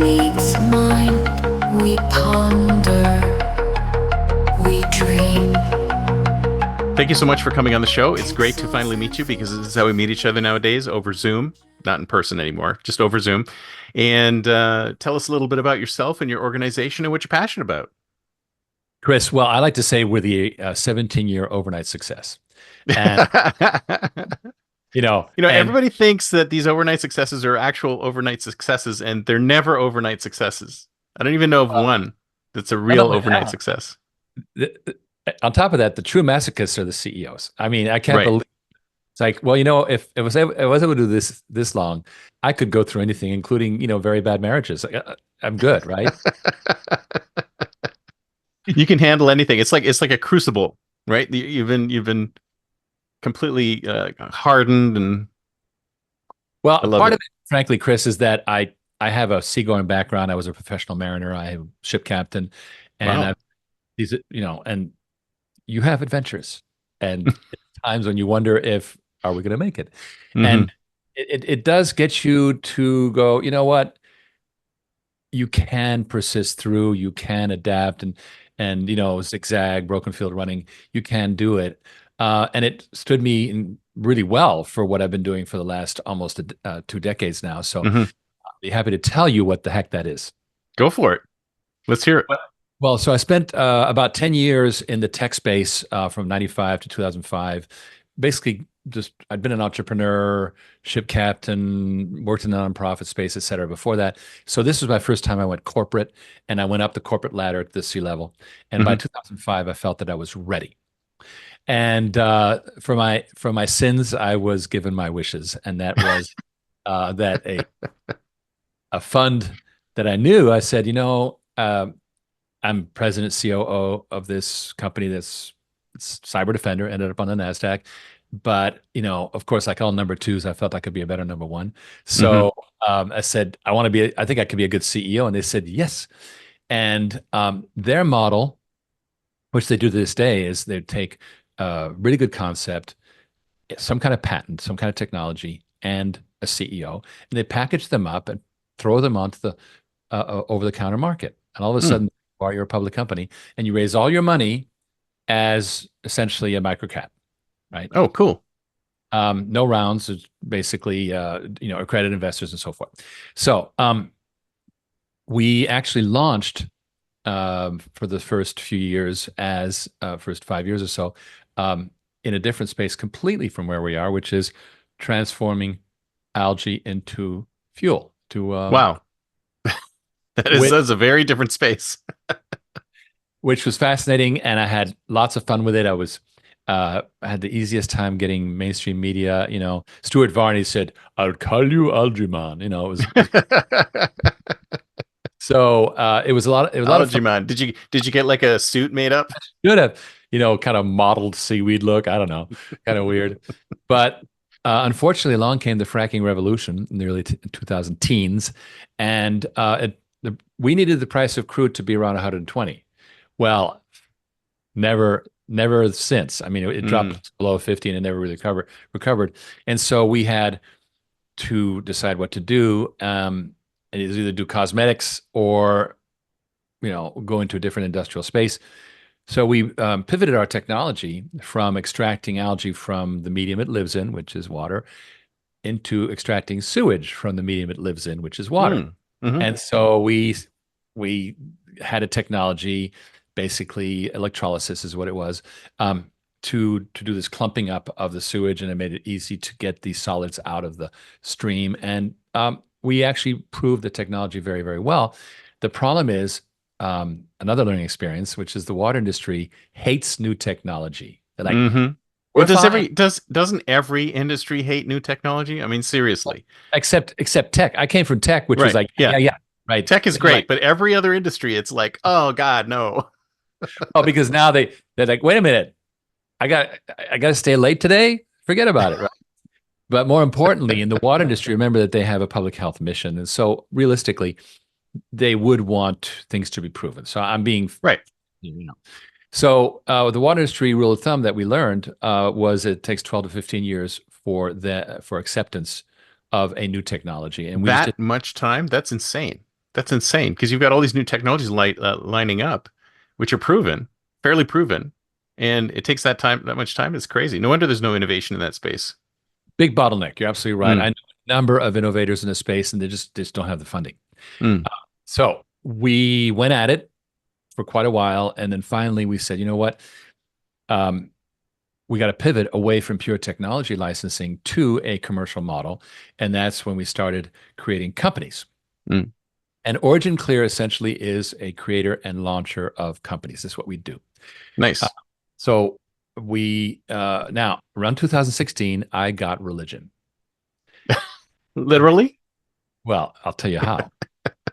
Riggs mind, we ponder, we dream. Thank you so much for coming on the show. It's great to finally meet you because this is how we meet each other nowadays, over Zoom, not in person anymore, just over Zoom. And tell us a little bit about yourself and your organization and what you're passionate about. Chris, well, I like to say we're the 17-year overnight success. And, and Everybody thinks that these overnight successes are actual overnight successes, and they're never overnight successes. I don't even know of one that's a real overnight success. On top of that, the true masochists are the CEOs. I mean, I can't Right. believe it's like, well, if I was able to do this long, I could go through anything, including, very bad marriages. I'm good, right? You can handle anything. It's like a crucible, right? You've been completely hardened, and Well, I love part it. of it, frankly, Chris, is that I have a seagoing background. I was a professional mariner. I am ship captain, and Wow. and you have adventures and times when you wonder if are we going to make it, Mhm. and it does get you to go. You know what? You can persist through. You can adapt and zigzag, broken field running. You can do it, and it stood me in really well for what I've been doing for the last almost 2 decades now. So Mhm. I'll be happy to tell you what the heck that is. Go for it. Let's hear it. Well, so I spent about 10 years in the tech space from 95 to 2005. Basically, I'd been an entrepreneur, ship captain, worked in the nonprofit space, et cetera, before that. So this was my first time I went corporate, and I went up the corporate ladder at the C-level. And by Mhm. 2005, I felt that I was ready. And for my sins, I was given my wishes, and that was that a fund that I knew. I said, I'm president COO of this company it's Cyber Defender, ended up on the NASDAQ. But, of course, like all number twos, I felt I could be a better number one. So I said, I think I could be a good CEO. And they said, yes. And their model, which they do to this day, is they take a really good concept, some kind of patent, some kind of technology, and a CEO, and they package them up and throw them onto the over-the-counter market. And all of a Hmm. sudden, you're a public company, and you raise all your money as essentially a microcap, right? Oh, cool. No rounds, it's basically, accredited investors and so forth. So we actually launched for the first few years first 5 years or so, in a different space completely from where we are, which is transforming algae into fuel. Wow. Which- That's a very different space. which was fascinating, and I had lots of fun with it. I had the easiest time getting mainstream media. Stuart Varney said, "I'll call you Algae Man." It was so it was a lot. It was a lot of Algae fun. Man. Did you get like a suit made up? Should have, kind of modeled seaweed look. I don't know, kind of weird. But unfortunately, along came the fracking revolution in the early 2000 teens, and we needed the price of crude to be around 120. Well, never since. I mean, it dropped below 50 and it never really recovered. And so we had to decide what to do. And either do cosmetics or, go into a different industrial space. So we pivoted our technology from extracting algae from the medium it lives in, which is water, into extracting sewage from the medium it lives in, which is water. Mhm. And so we had a technology, basically electrolysis is what it was, to do this clumping up of the sewage, and it made it easy to get these solids out of the stream. And we actually proved the technology very, very well. The problem is another learning experience, which is the water industry hates new technology. They're like, Well, we're fine. doesn't every industry hate new technology? I mean, seriously. Except tech. I came from tech, which was Right. like, Yeah. yeah, right. Tech is They're great, like, but every other industry, it's like, oh God, no. oh, because now they're like, wait a minute, I got to stay late today. Forget about it, right? But more importantly, in the water industry, remember that they have a public health mission, and so realistically, they would want things to be proven. So I'm being Right. So the water industry rule of thumb that we learned was it takes 12 to 15 years for acceptance of a new technology, and we just That much time? That's insane. That's insane because you've got all these new technologies lining up, which are proven, fairly proven, and it takes that much time. It's crazy. No wonder there's no innovation in that space. Big bottleneck. You're absolutely right. I Mm, know a number of innovators in the space, and they just don't have the funding. mm. So we went at it for quite a while, and then finally we said, you know what? Um, we got to pivot away from pure technology licensing to a commercial model, and that's when we started creating companies. Mm. And Origin Clear essentially is a creator and launcher of companies. That's what we do. Uh, Nice. so we now around 2016, I got religion. Literally? Well, I'll tell you how.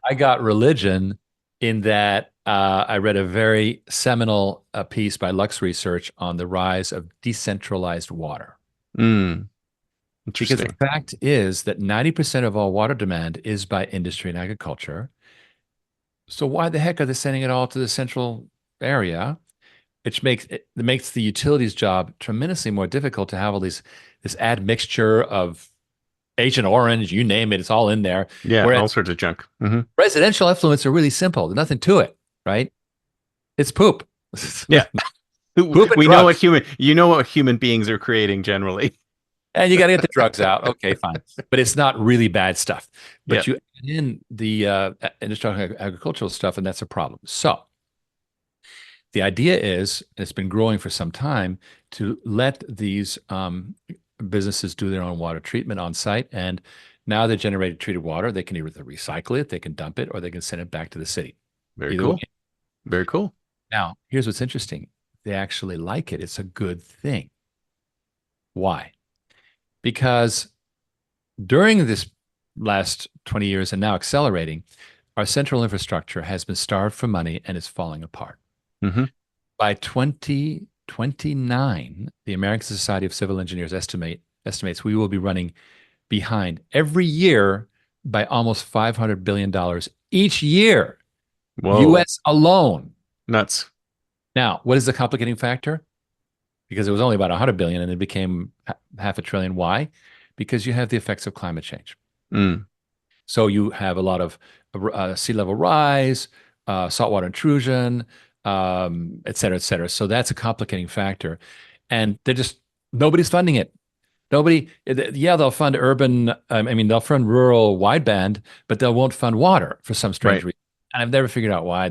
I got religion in that I read a very seminal piece by Lux Research on the rise of decentralized water. Mm, Because the interesting. fact is that 90% of all water demand is by industry and agriculture. So why the heck are they sending it all to the central area? Which makes the utilities job tremendously more difficult to have all this admixture of Agent Orange, you name it, it's all in there. Yeah, Whereas all sorts of junk. Hmm. residential effluents are really simple. There's nothing to it, right? It's poop. Yeah. Poop and We know drugs. you know what human beings are creating generally. And you got to get the drugs out. Okay, fine. But it's not really bad stuff. Yeah, But you add in the industrial agricultural stuff, and that's a problem. So the idea is, and it's been growing for some time, to let these businesses do their own water treatment on site. And now they generated treated water. They can either recycle it, they can dump it, or they can send it back to the city. very Either way. cool. Very cool. Now, here's what's interesting. They actually like it. It's a good thing. Why? Because during this last 20 years and now accelerating, our central infrastructure has been starved for money and is falling apart. Hmm. By 2029, the American Society of Civil Engineers estimates we will be running behind every year by almost $500 billion each year, Whoa, US alone. nuts. Now, what is the complicating factor? Because it was only about 100 billion and it became half a trillion. Why? Because you have the effects of climate change. Mm, So you have a lot of sea level rise, saltwater intrusion, et cetera, et cetera. So that's a complicating factor. And nobody's funding it. Nobody, yeah, they'll fund urban, I mean, they'll fund rural wideband, but they won't fund water for some strange right. reason. And I've never figured out why.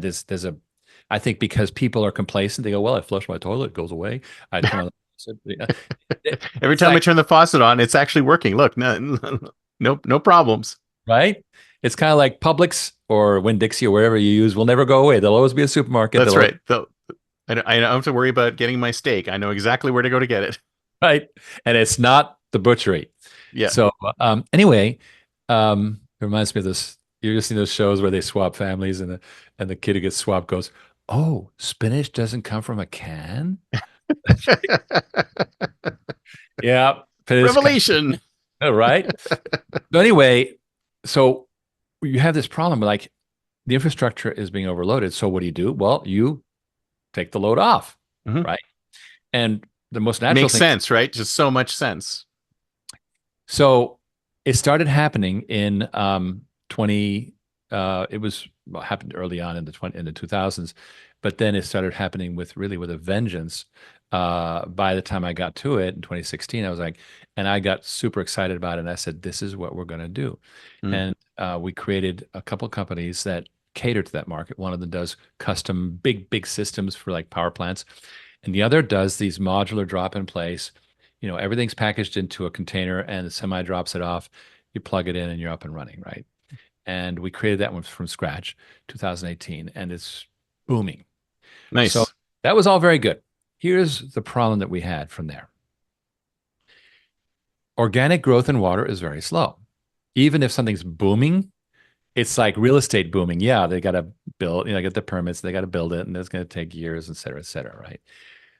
I think because people are complacent. They go, well, I flush my toilet, it goes away. I turn on the Every it's time I like, turn the faucet on, it's actually working. Look, no problems. right? It's kind of like Publix or Winn-Dixie or wherever you use will never go away. There'll always be a supermarket. That's right. I don't have to worry about getting my steak. I know exactly where to go to get it. Right? And it's not the butchery. Yeah. So anyway, it reminds me of this. You've just seen those shows where they swap families and the kid who gets swapped goes, "Oh, spinach doesn't come from a can?" Yeah, spinach Revelation. right? So anyway, so you have this problem like the infrastructure is being overloaded. So what do? Well, you take the load off, Mhm. right? And the most natural Makes thing. sense, right? Just so much sense. So it started happening in 20 happened early on in the 2000s, but then it started happening with a vengeance. By the time I got to it in 2016, I was like, and I got super excited about it. And I said, this is what we're going to do. Mm. And we created a couple of companies that cater to that market. One of them does custom big systems for like power plants. And the other does these modular drop in place. Everything's packaged into a container and the semi drops it off. You plug it in and you're up and running, right? And we created that one from scratch, 2018, and it's booming. So Nice. that was all very good. Here's the problem that we had from there. Organic growth in water is very slow. Even if something's booming, it's like real estate booming. Yeah, they got to build, get the permits, they got to build it, and it's going to take years, et cetera, right?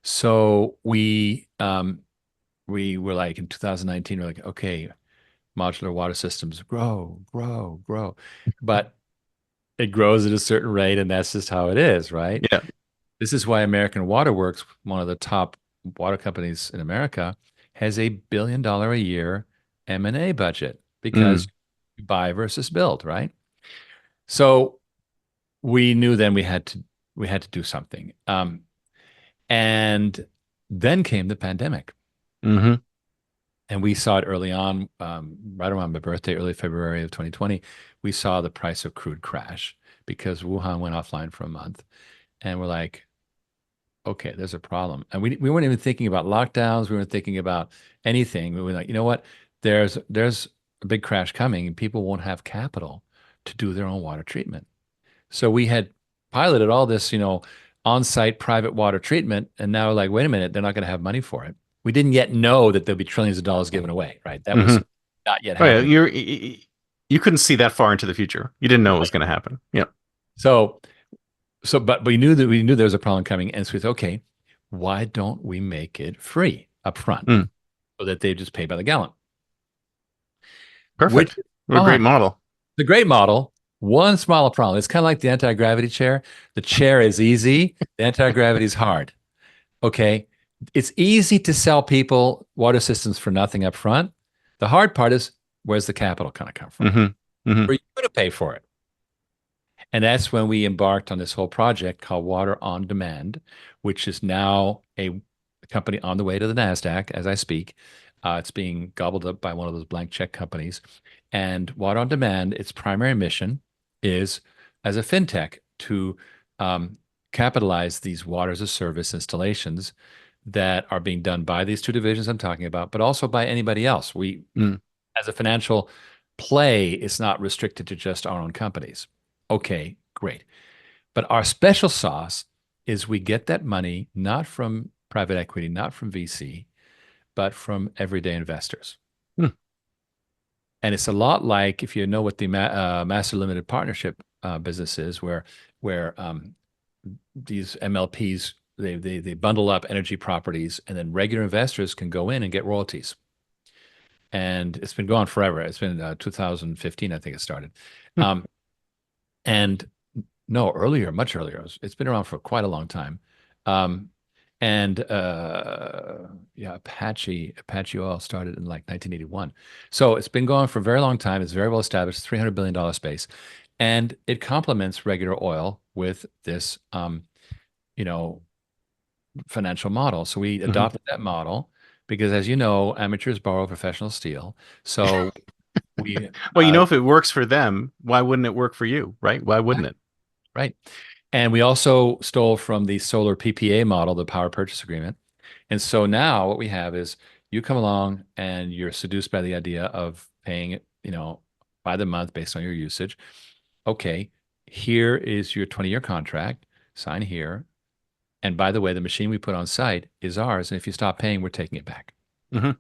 So we were like in 2019, we're like, okay, modular water systems grow, grow, grow. But it grows at a certain rate, and that's just how it is, right? Yeah. This is why American Water Works, one of the top water companies in America, has $1 billion a year M&A budget because Mm. you buy versus build, right? So we knew then we had to do something. And then came the pandemic. Hmm. And we saw it early on, right around my birthday, early February of 2020. We saw the price of crude crash because Wuhan went offline for a month. And we're like, okay, there's a problem. And we weren't even thinking about lockdowns. We weren't thinking about anything. We were like, you know what? There's a big crash coming and people won't have capital to do their own water treatment. So we had piloted all this, on-site private water treatment, and now we're like, wait a minute, they're not going to have money for it. We didn't yet know that there'll be trillions of dollars given away, right? That Hmm. was not yet Oh yeah, happening. you couldn't see that far into the future. You didn't know it was Right. going to happen. Yeah. So, but we knew there was a problem coming, and so we thought, okay, why don't we make it free up front Mm, so that they just pay by the gallon? Which perfect. is What a great fine. model. The great model, one small problem. It's kind of like the anti-gravity chair. The chair is easy, the anti-gravity is hard. Okay. It's easy to sell people water systems for nothing up front. The hard part is where's the capital going to come from? Hmm. Hmm. For you to pay for it. And that's when we embarked on this whole project called Water on Demand, which is now a company on the way to the NASDAQ as I speak. It's being gobbled up by one of those blank check companies. And Water on Demand, its primary mission is as a fintech to um, capitalize these water as a service installations that are being done by these two divisions I'm talking about, but also by anybody else. We, Mm, as a financial play, it's not restricted to just our own companies. Okay, great. But our special sauce is we get that money not from private equity, not from VC, but from everyday investors. mm, And it's a lot like if you know what the master limited partnership business is, where these MLPs they bundle up energy properties, and then regular investors can go in and get royalties. And it's been going forever. It's been 2015, I think it started. mm. Um, and no, earlier, much earlier. It's been around for quite a long time. Um, and yeah, Apache Oil started in like 1981. So it's been going for a very long time. It's very well established, $300 billion space. And it complements regular oil with this, you know, financial model. So we Hmm. adopted that model because, as you know, amateurs borrow professional steel. So we, Well, if it works for them, why wouldn't it work for you, right? Why wouldn't it? right. And we also stole from the solar PPA model, the power purchase agreement. And so now what we have is you come along and you're seduced by the idea of paying it, by the month based on your usage. Okay, here is your 20-year contract. Sign here. And by the way, the machine we put on site is ours. And if you stop paying, we're taking it back. Hmm.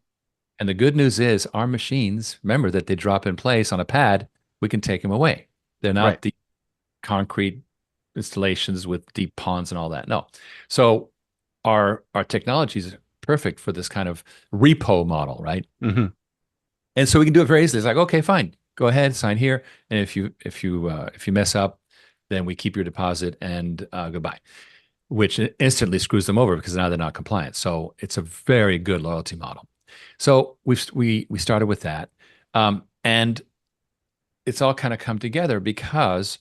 And the good news is our machines, remember that they drop in place on a pad, we can take them away. They're Right. not the concrete installations with deep ponds and all that. No. So our technology is perfect for this kind of repo model, right? Hmm. And so we can do it very easily. It's like, okay, fine, go ahead, sign here, and if you mess up, then we keep your deposit and goodbye, which instantly screws them over because now they're not compliant. So it's a very good loyalty model. So we started with that, and it's all kind of come together because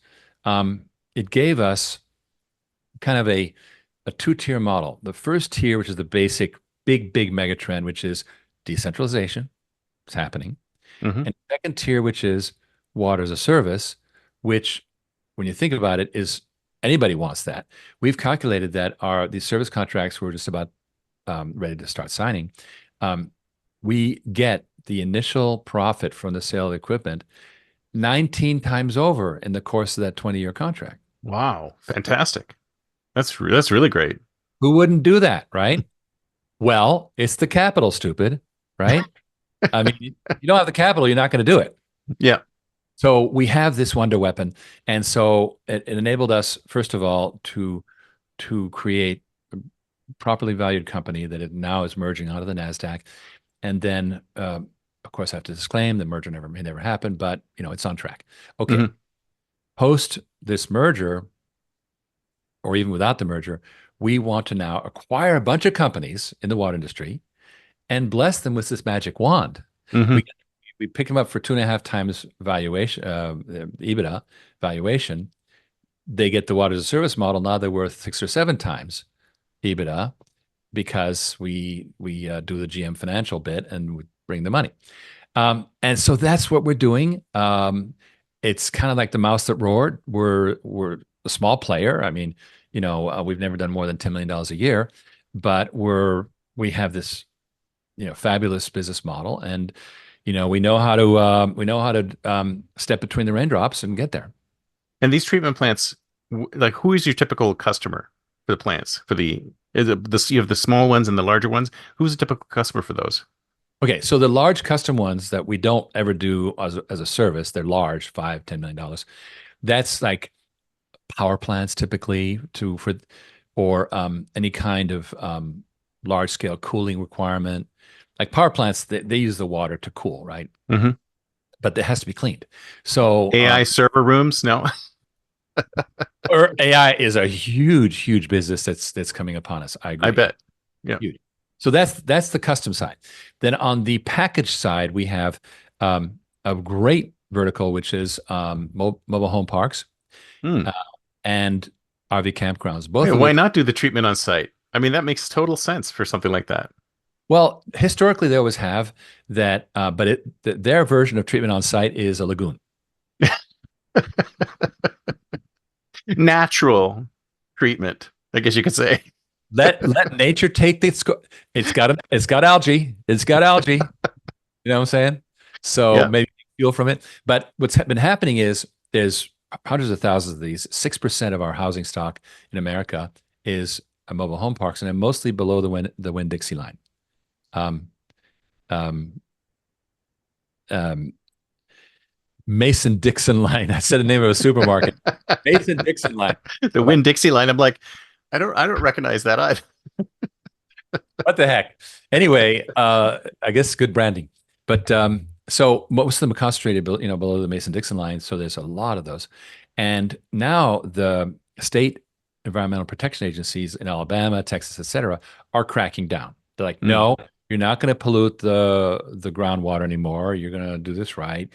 it gave us kind of a two-tier model. The first tier, which is the basic big mega trend, which is decentralization, it's happening. Hmm. And second tier, which is water as a service, which when you think about it, is anybody wants that. We've calculated that these service contracts we're just about ready to start signing. Um, we get the initial profit from the sale of equipment 19 times over in the course of that 20-year contract. Wow. Fantastic. That's really great. Who wouldn't do that, right? Well, it's the capital, stupid, right? I mean, you don't have the capital, you're not going to do it. Yeah. So we have this wonder weapon, and so it enabled us, first of all, to create a properly valued company that it now is merging onto the Nasdaq, and then, of course, I have to disclaim the merger may never happen, but it's on track. Okay, Hmm. post this merger, or even without the merger, we want to now acquire a bunch of companies in the water industry and bless them with this magic wand. Hmm. We we pick them up for 2.5 times valuation, EBITDA, valuation. They get the water as a service model. Now they're worth 6 or 7 times EBITDA because we do the GM financial bit and we bring the money. And so that's what we're doing. It's kind of like the mouse that roared. We're a small player. I mean, we've never done more than $10 million a year, but we have this, fabulous business model, and we know how to step between the raindrops and get there. And these treatment plants, like, who is your typical customer for the plants? You have the small ones and the larger ones. Who's a typical customer for those? Okay, so the large custom ones that we don't ever do as a service, they're large, $5-10 million. That's like power plants typically or any kind of large scale cooling requirement. Like power plants, they use the water to cool, right? Mm-hmm. But it has to be cleaned. So AI server rooms? No. or AI is a huge business that's coming upon us. I agree. I bet. Yeah. Huge. So that's the custom side. Then on the package side, we have a great vertical, which is mobile home parks Hmm. and RV campgrounds. Hey, why not do the treatment on site? I mean, that makes total sense for something like that. Well, historically they always have that, but their version of treatment on site is a lagoon. Natural treatment, I guess you could say. Let nature take the it's got algae. It's got algae. You know what I'm saying? So Yeah. maybe feel from it. But what's been happening is there's hundreds of thousands of these. 6% of our housing stock in America is mobile home parks, and they're mostly below the Winn-Dixie line. Um, Mason-Dixon line. I said the name of a supermarket. Mason-Dixon line. The Winn-Dixie line. I'm like, I don't recognize that either. What the heck? Anyway, I guess good branding. But so most of them are concentrated, below the Mason-Dixon line. So there's a lot of those. And now the state environmental protection agencies in Alabama, Texas, et cetera, are cracking down. They're like, no, you're not going to pollute the groundwater anymore. You're going to do this right.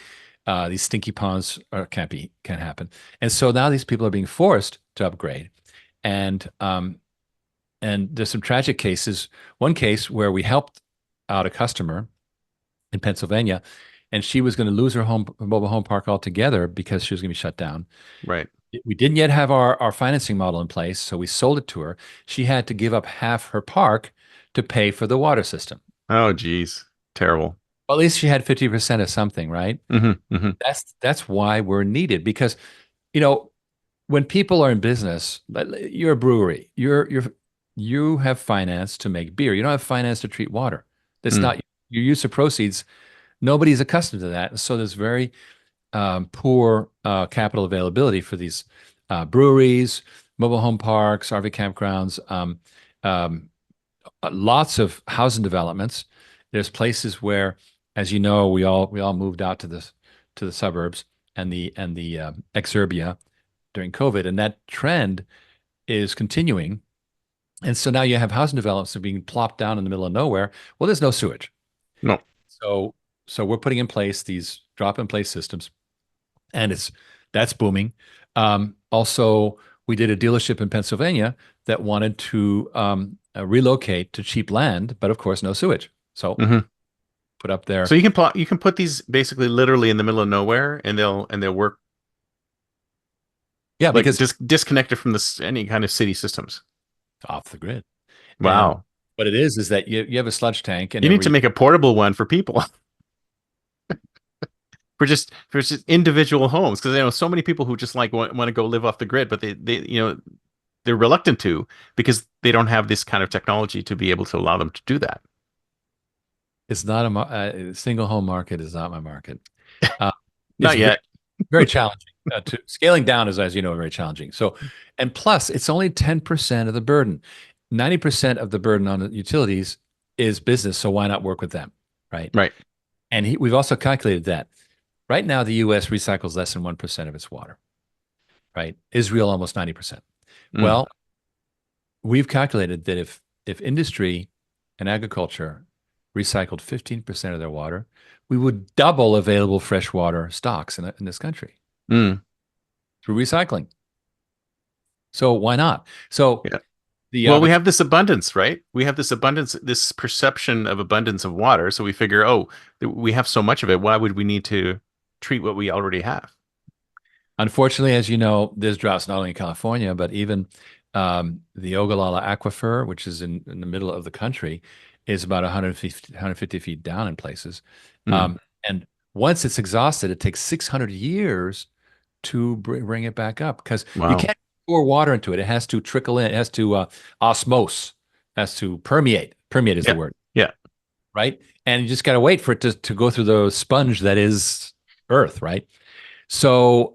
These stinky ponds can't happen. And so now these people are being forced to upgrade. And there's some tragic cases. One case where we helped out a customer in Pennsylvania, and she was going to lose her mobile home park altogether because she was going to be shut down. Right. We didn't yet have our financing model in place, so we sold it to her. She had to give up half her park to pay for the water system. Oh, geez. Terrible. Well, at least she had 50% of something, right? Mm-hmm, mm-hmm. That's why we're needed, because, when people are in business, you're a brewery, you have finance to make beer. You don't have finance to treat water. That's not your use of proceeds. Nobody's accustomed to that. So there's very poor capital availability for these breweries, mobile home parks, RV campgrounds, lots of housing developments. There's places where, as you know, we all moved out to the suburbs and the exurbia during COVID, and that trend is continuing. And so now you have housing developments that are being plopped down in the middle of nowhere. Well, there's no sewage. No. So we're putting in place these drop-in-place systems, and that's booming. Also, we did a dealership in Pennsylvania that wanted to relocate to cheap land, but of course, no sewage. So put up there. So you can put these basically literally in the middle of nowhere, and they'll work. Yeah, like because disconnected from any kind of city systems. Off the grid. Wow. And what it is that you have a sludge tank, and you need to make a portable one for people. for just individual homes, because I know so many people who just want to go live off the grid, but they're reluctant to, because they don't have this kind of technology to be able to allow them to do that. It's not a single home market is not my market. Not yet. Very challenging. Scaling down is, as you know, very challenging. So, and plus, it's only 10% of the burden. 90% of the burden on the utilities is business. So why not work with them, right? Right. And we've also calculated that right now the U.S. recycles less than 1% of its water, right? Israel almost 90%. Well, we've calculated that if industry and agriculture recycled 15% of their water, we would double available freshwater stocks in this country. through recycling. So why not? So Yeah. the Well, we have this abundance, right? We have this abundance, this perception of abundance of water. So we figure, oh, we have so much of it. Why would we need to treat what we already have? unfortunately, as you know, there's droughts not only in California, but even the Ogallala Aquifer, which is in the middle of the country, is about 150 feet down in places. Mm. And once it's exhausted, it takes 600 years to bring it back up because you Wow. can't pour water into it. It has to trickle in. It has to osmose, has to permeate. Permeate is the Yeah. word, Yeah. right? And you just got to wait for it to go through the sponge that is Earth, right? So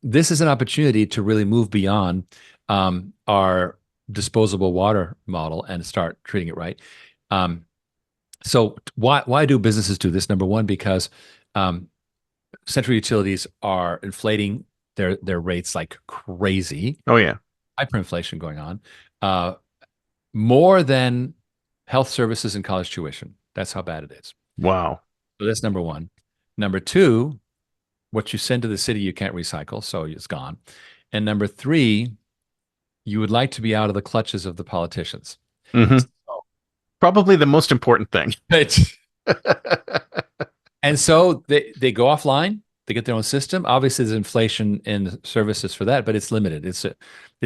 this is an opportunity to really move beyond our disposable water model and start treating it right. Um, so why do businesses do this? Number one, because um, central utilities are inflating their rates like crazy, Oh, yeah. hyperinflation going on, uh, more than health services and college tuition. That's how bad it is. Wow. So that's number one. Number two, what you send to the city, you can't recycle, so it's gone. And number three, you would like to be out of the clutches of the politicians. Hmm. So, Probably the most important thing. and so they go offline. They get their own system. Obviously, there's inflation in services for that, but it's limited. It's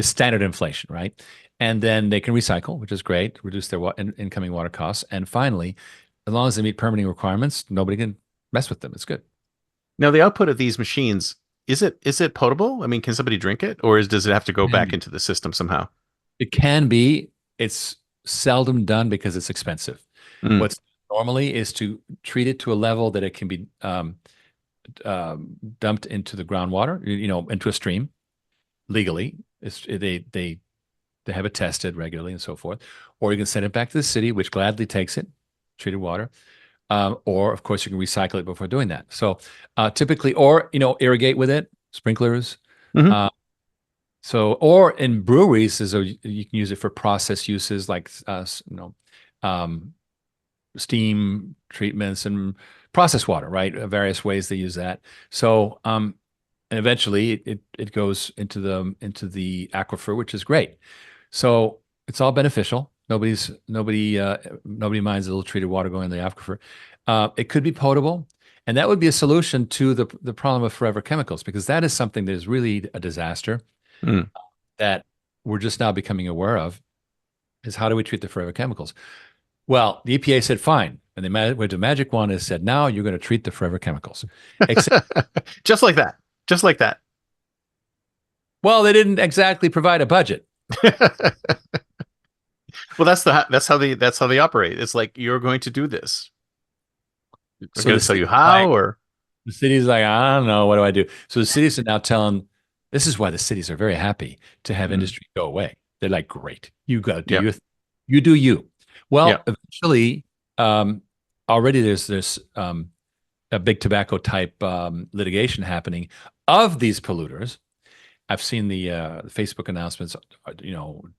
standard inflation, right? And then they can recycle, which is great, reduce their incoming water costs. And finally, as long as they meet permitting requirements, nobody can mess with them. It's good. Now, the output of these machines, is it potable? I mean, can somebody drink it, or does it have to go Can back be. into the system somehow? It can be. It's seldom done because it's expensive. Mm. What's normally is to treat it to a level that it can be dumped into the groundwater, into a stream legally. They have it tested regularly and so forth. Or you can send it back to the city, which gladly takes it, treated water. Or of course you can recycle it before doing that. So typically, or irrigate with it, sprinklers. Hmm. Uh, or in breweries, you can use it for process uses like um, steam treatments and process water, right? Various ways they use that. So and eventually it goes into the aquifer, which is great. So it's all beneficial. Nobody minds a little treated water going in the aquifer. It could be potable, and that would be a solution to the problem of forever chemicals because that is something that is really a disaster Mm. that we're just now becoming aware of. Is how do we treat the forever chemicals? Well, the EPA said fine, and they went to magic wand and said now you're going to treat the forever chemicals. Except, Just like that. Just like that. well, they didn't exactly provide a budget. Well, that's how they operate. It's like you're going to do this. I'm So going the to tell you city's how, like, or the city's like, I don't know, what do I do? So the cities are now telling, this is why the cities are very happy to have mm, industry go away. They're like, great, you go do yep, you do you. yep. Well, eventually, already there's a big tobacco type litigation happening of these polluters. I've seen the Facebook announcements. Do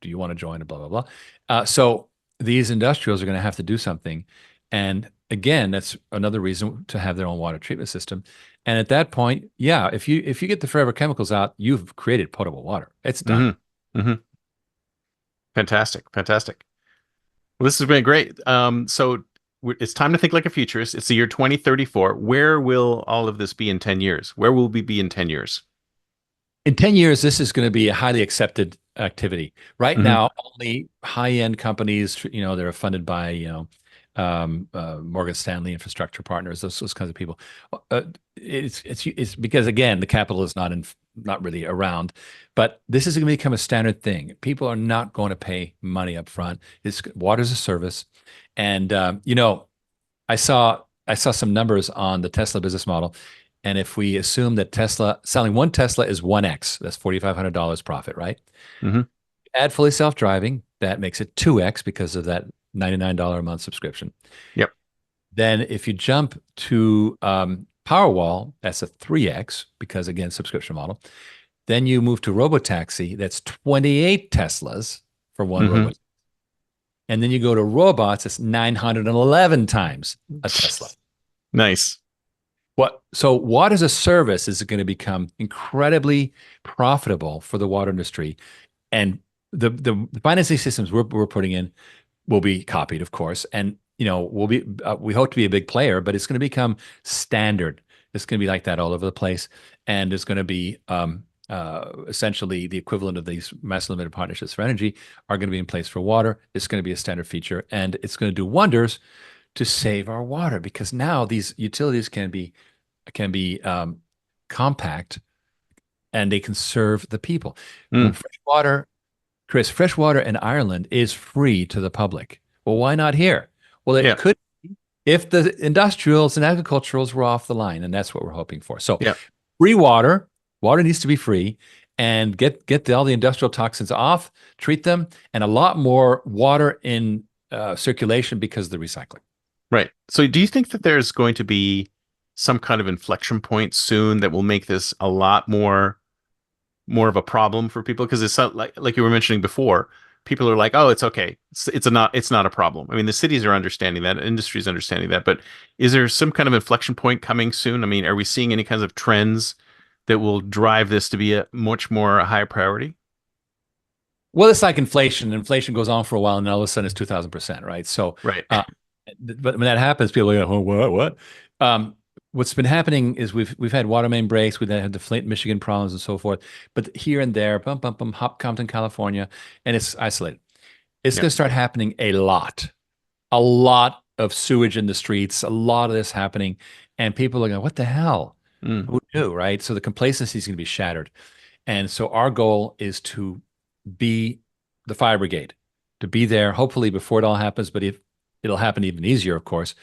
you want to join? Blah blah blah. So these industrials are going to have to do something, and again, that's another reason to have their own water treatment system. And at that point, yeah, if you get the forever chemicals out, you've created potable water. It's done. Hmm. Hmm. Fantastic, fantastic. Well, this has been great. So it's time to think like a futurist. It's the year 2034. Where will all of this be in 10 years? Where will we be in 10 years? In 10 years, this is going to be a highly accepted activity. Right Hmm. now, only high-end companies, they're funded by, Morgan Stanley Infrastructure Partners, those kinds of people. It's because again, the capital is not really around, but this is going to become a standard thing. People are not going to pay money up front. It's water's a service, and I saw some numbers on the Tesla business model. And if we assume that Tesla selling one Tesla is 1x, that's $4,500 profit, right? Hmm. Add fully self-driving, that makes it 2x because of that $99 a month subscription. Yep. Then if you jump to Powerwall, that's a 3x because again, subscription model. Then you move to Robotaxi, that's 28 Teslas for one Hmm. robot. And then you go to robots, it's 911 times a Tesla. Nice. So water as a service is going to become incredibly profitable for the water industry, and the financing systems we're putting in will be copied, of course, and we hope to be a big player, but it's going to become standard. It's going to be like that all over the place, and it's going to be essentially the equivalent of these master limited partnerships for energy are going to be in place for water. It's going to be a standard feature, and it's going to do wonders to save our water because now these utilities can be compact and they can serve the people. Mm. Fresh water, Chris, fresh water in Ireland is free to the public. Well, why not here? Well, it Yeah. could be if the industrials and agriculturals were off the line, and that's what we're hoping for. So, Yeah. free water needs to be free, and get all the industrial toxins off, treat them, and a lot more water in circulation because of the recycling. Right. So do you think that there's going to be some kind of inflection point soon that will make this a lot more of a problem for people? Because it's not like you were mentioning before, people are like, oh, it's okay. It's not a problem. I mean, the cities are understanding that, industry's understanding that, but is there some kind of inflection point coming soon? I mean, are we seeing any kinds of trends that will drive this to be a much more a high priority? Well, it's like inflation. Inflation goes on for a while, and all of a sudden it's 2,000%, right? So, Right. but when that happens, people are like, oh, what? What's been happening is we've had water main breaks, we've had the Flint, Michigan problems and so forth. But here and there, Hop, Compton, California, and it's isolated. It's Yeah. going to start happening a lot of sewage in the streets, a lot of this happening, and people are going, what the hell? Mm. Who knew, right? So the complacency is going to be shattered. And so our goal is to be the fire brigade, to be there, hopefully before it all happens, but if it'll happen even easier, of course,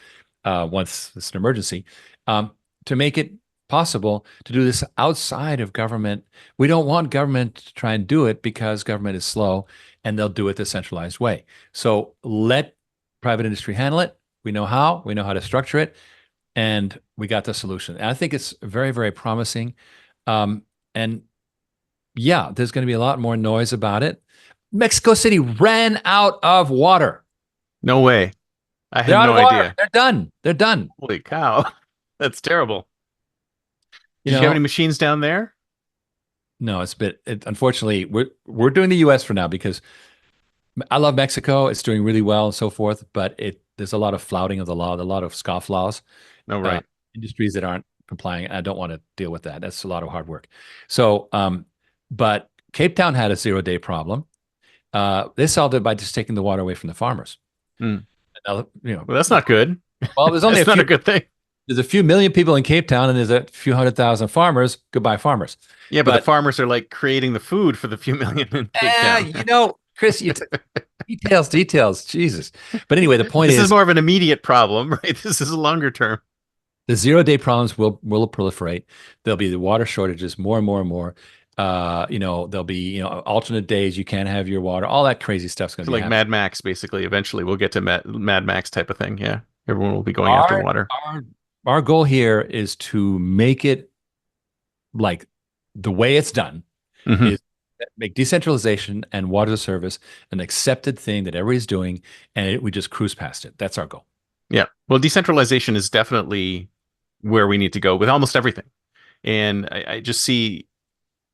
once it's an emergency, to make it possible to do this outside of government. We don't want government to try and do it because government is slow and they'll do it the centralized way. So let private industry handle it. We know how to structure it, and we got the solution. And I think it's very, very promising. And yeah, there's going to be a lot more noise about it. Mexico City ran out of water. No way. I They're had out no of water. idea. They're done. They're done. Holy cow. That's terrible. You Did you have know, any machines down there? no, unfortunately, we're doing the US for now because I love Mexico. It's doing really well and so forth, but there's a lot of flouting of the law, a lot of scofflaws, No, uh, right. industries that aren't complying. I don't want to deal with that. That's a lot of hard work. So, but Cape Town had a 0-day problem. They solved it by just taking the water away from the farmers. Mm. Now, Well, that's not good. well, there's only That's not a good thing. there's a few million people in Cape Town, and there's a few 100,000 farmers. Goodbye, farmers. Yeah, but the But farmers are like creating the food for the few million in Cape Town. Chris, details, Jesus. But anyway, the point This is is, more of an immediate problem, right? This is a longer term. the 0-day problems will proliferate. There'll be the water shortages more and more and more. There'll be alternate days you can't have your water. All that crazy stuff's going So to be like happening. Mad Max, basically. Eventually, we'll get to Mad Max type of thing. Yeah, everyone will be going after water. Our goal here is to make it like the way it's done Mhm. is make decentralization and water as a service an accepted thing that everybody's doing, and we just cruise past it. That's our goal. Yeah. Well, decentralization is definitely where we need to go with almost everything. And I just see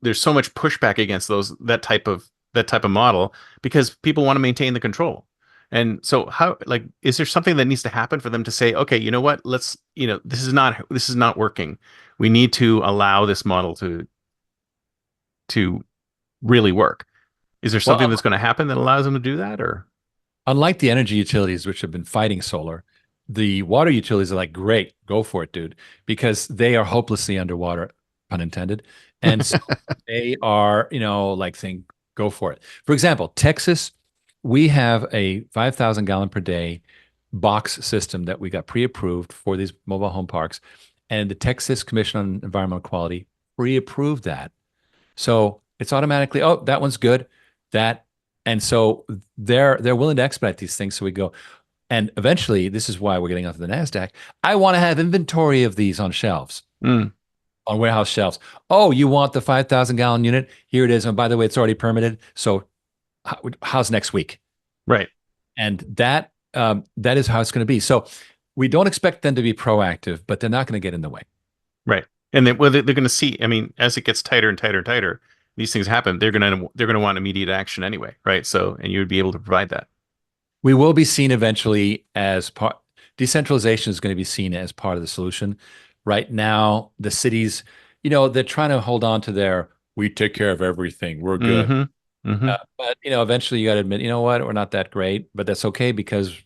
there's so much pushback against that type of model because people want to maintain the control. And so is there something that needs to happen for them to say, okay, you know what, this is not working. We need to allow this model to really work. Is there something Well, that's going to happen that allows them to do that, or? unlike the energy utilities, which have been fighting solar, the water utilities are like, great, go for it, dude, because they are hopelessly underwater, pun intended. And so they are, like saying, go for it. For example, Texas, we have a 5,000 gallon per day box system that we got pre-approved for these mobile home parks. And the Texas Commission on Environmental Quality pre-approved that. So it's automatically, oh, that one's good. And so they're willing to expedite these things. So we go, and eventually, this is why we're getting onto the NASDAQ. I want to have inventory of these on shelves, Mm. on warehouse shelves. Oh, you want the 5,000 gallon unit? Here it is. And by the way, it's already permitted. So how's next week? Right. And that is how it's going to be. So we don't expect them to be proactive, but they're not going to get in the way. Right. And then well, they're going to see. I mean, as it gets tighter and tighter and tighter, these things happen. They're gonna want immediate action anyway, right? So, and you would be able to provide that. We will be seen eventually as part. Decentralization is going to be seen as part of the solution. Right now, the cities, they're trying to hold on to their "we take care of everything, we're good." Mm-hmm. Mm-hmm. But eventually you got to admit, you know what, we're not that great, but that's okay because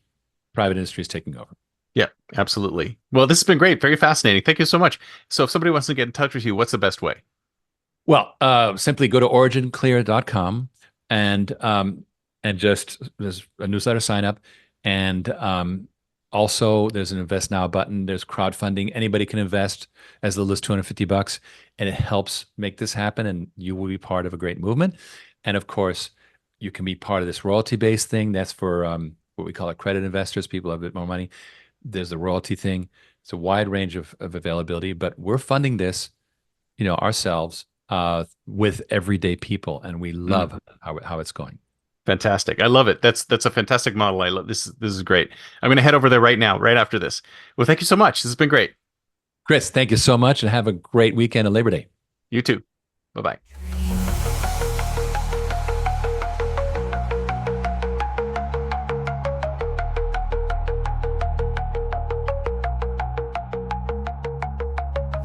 private industry is taking over. Yeah, absolutely. Well, this has been great. Very fascinating. Thank you so much. So, if somebody wants to get in touch with you, what's the best way? Well, simply go to originclear.com and just there's a newsletter sign up, and also there's an invest now button. There's crowdfunding. Anybody can invest as little as $250, and it helps make this happen. And you will be part of a great movement. And of course, you can be part of this royalty-based thing. That's for what we call accredited investors, people have a bit more money. There's the royalty thing. It's a wide range of availability, but we're funding this, ourselves with everyday people, and we love how it's going. Fantastic. I love it. That's a fantastic model. I love this. This is great. I'm going to head over there right now, right after this. Well, thank you so much. This has been great. Chris, thank you so much, and have a great weekend of Labor Day. You too. Bye-bye.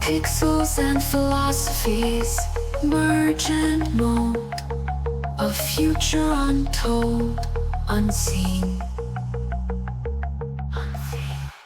Pixels and philosophies merge and mold, a future untold, unseen.